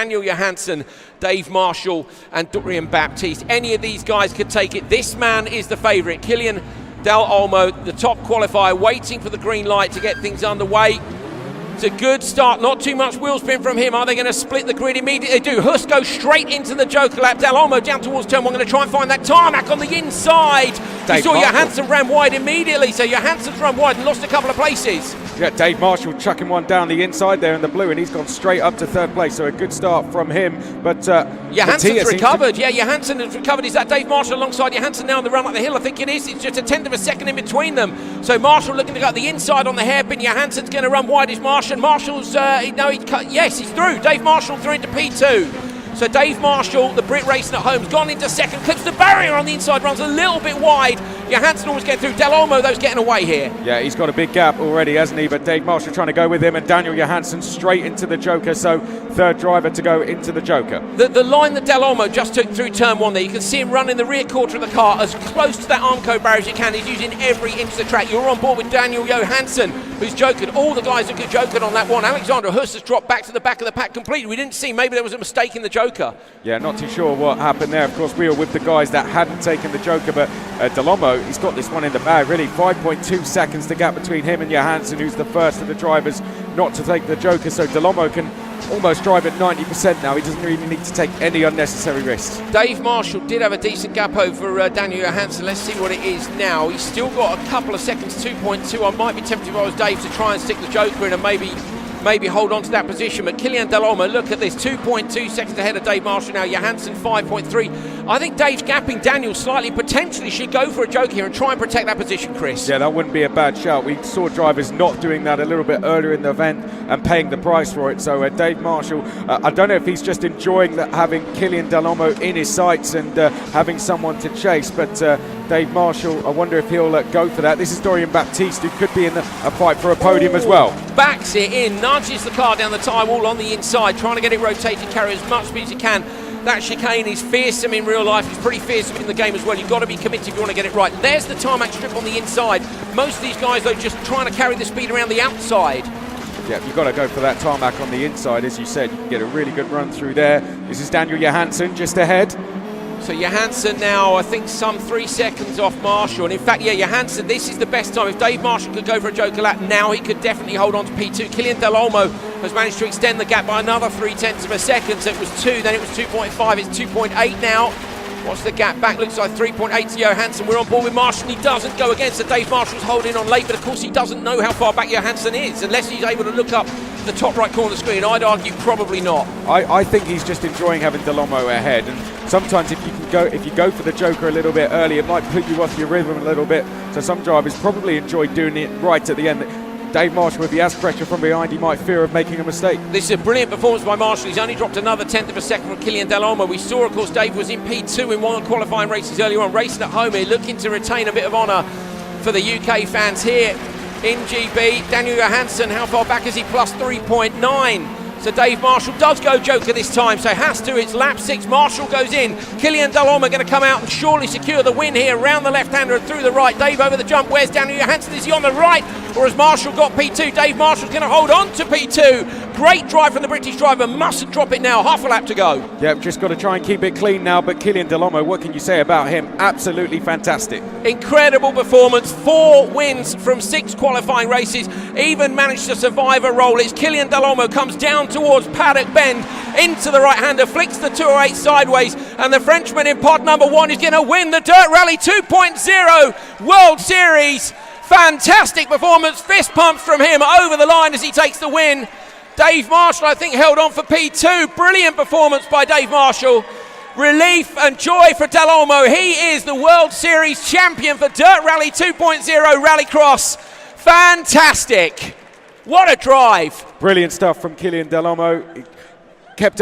Daniel Johansson, Dave Marshall and Dorian Baptiste. Any of these guys could take it. This man is the favourite. Kylian Dall'olmo, the top qualifier, waiting for the green light to get things underway. It's a good start, not too much wheel spin from him. Are they going to split the grid immediately? They do. Huss goes straight into the Joker lap. Dall'olmo down towards turn one, going to try and find that tarmac on the inside. You saw Johansson ran wide immediately, so Johansson's run wide and lost a couple of places. Yeah, Dave Marshall chucking one down the inside there in the blue, and he's gone straight up to third place, so a good start from him. But Johansson's recovered. Yeah, Johansson has recovered. Is that Dave Marshall alongside Johansson now on the run up the hill? I think it is. It's just a tenth of a second in between them. So Marshall looking to go the inside on the hairpin. Johansson's going to run wide. Is Marshall? Marshall's yes, he's through. Dave Marshall through into P2. So Dave Marshall, the Brit racing at home, has gone into second, clips the barrier on the inside, runs a little bit wide. Johansson always getting through. Dall'olmo, though, is getting away here. Yeah, he's got a big gap already, hasn't he? But Dave Marshall trying to go with him, and Daniel Johansson straight into the Joker, so third driver to go into the Joker. The line that Dall'olmo just took through turn one there, you can see him running the rear quarter of the car as close to that Armco barrier as you can. He's using every inch of the track. You're on board with Daniel Johansson, who's jokered. All the guys are good jokered on that one. Alexander Huss has dropped back to the back of the pack completely. We didn't see, maybe there was a mistake in the Joker. Yeah, not too sure what happened there. Of course, we were with the guys that hadn't taken the Joker, but Dall'olmo, he's got this one in the bag, really. 5.2 seconds the gap between him and Johansson, who's the first of the drivers not to take the Joker, so Dall'olmo can almost drive at 90% now. He doesn't really need to take any unnecessary risks. Dave Marshall did have a decent gap over Daniel Johansson. Let's see what it is now. He's still got a couple of seconds, 2.2. I might be tempted if I was Dave to try and stick the Joker in and maybe hold on to that position, but Kylian Dall'olmo, look at this, 2.2 seconds ahead of Dave Marshall now. Johansson 5.3. I think Dave's gapping Daniel slightly, potentially should go for a joke here and try and protect that position, Chris. Yeah, that wouldn't be a bad shout. We saw drivers not doing that a little bit earlier in the event and paying the price for it. So Dave Marshall, I don't know if he's just enjoying having Kylian Dall'olmo in his sights and having someone to chase, but Dave Marshall, I wonder if he'll go for that. This is Dorian Baptiste, who could be in a fight for a podium as well. Backs it in, nudges the car down the tyre wall on the inside, trying to get it rotated, carry as much speed as you can. That chicane is fearsome in real life. It's pretty fearsome in the game as well. You've got to be committed if you want to get it right. There's the tarmac strip on the inside. Most of these guys, though, just trying to carry the speed around the outside. Yeah, you've got to go for that tarmac on the inside. As you said, you can get a really good run through there. This is Daniel Johansson just ahead. So Johansson now, I think, some 3 seconds off Marshall. And in fact, yeah, Johansson, this is the best time. If Dave Marshall could go for a Joker lap now, he could definitely hold on to P2. Kylian Dall'olmo has managed to extend the gap by another 0.3 of a second. So it was 2, then it was 2.5, it's 2.8 now. What's the gap back? Looks like 3.8 to Johansson. We're on board with Marshall. He doesn't go against the Dave Marshall's holding on late, but of course he doesn't know how far back Johansson is unless he's able to look up the top right corner of the screen. I'd argue probably not. I think he's just enjoying having Dall'olmo ahead, and sometimes if you go for the Joker a little bit early, it might put you off your rhythm a little bit. So some drivers probably enjoy doing it right at the end. Dave Marshall, if he has pressure from behind, he might fear of making a mistake. This is a brilliant performance by Marshall. He's only dropped another tenth of a second from Kylian Dall'olmo. We saw, of course, Dave was in P2 in one of the qualifying races earlier on, racing at home here, looking to retain a bit of honour for the UK fans here in GB. Daniel Johansson, how far back is he? Plus 3.9. So Dave Marshall does go Joker this time, so has to. It's lap 6. Marshall goes in. Kylian Dall'olmo going to come out and surely secure the win here around the left-hander and through the right. Dave over the jump. Where's Daniel Johansson? Is he on the right? Or has Marshall got P2? Dave Marshall's going to hold on to P2. Great drive from the British driver. Mustn't drop it now. Half a lap to go. Yeah, just got to try and keep it clean now. But Kylian Dall'olmo, what can you say about him? Absolutely fantastic. Incredible performance. 4 wins from 6 qualifying races. Even managed to survive a roll. It's Kylian Dall'olmo comes down towards Paddock Bend into the right-hander, flicks the 208 sideways, and the Frenchman in pod number 1 is going to win the Dirt Rally 2.0 World Series. Fantastic performance, fist pumps from him over the line as he takes the win. Dave Marshall, I think, held on for P2. Brilliant performance by Dave Marshall. Relief and joy for Dall'olmo. He is the World Series champion for Dirt Rally 2.0 Rallycross. Fantastic. What a drive. Brilliant stuff from Kylian Dall'olmo. He kept it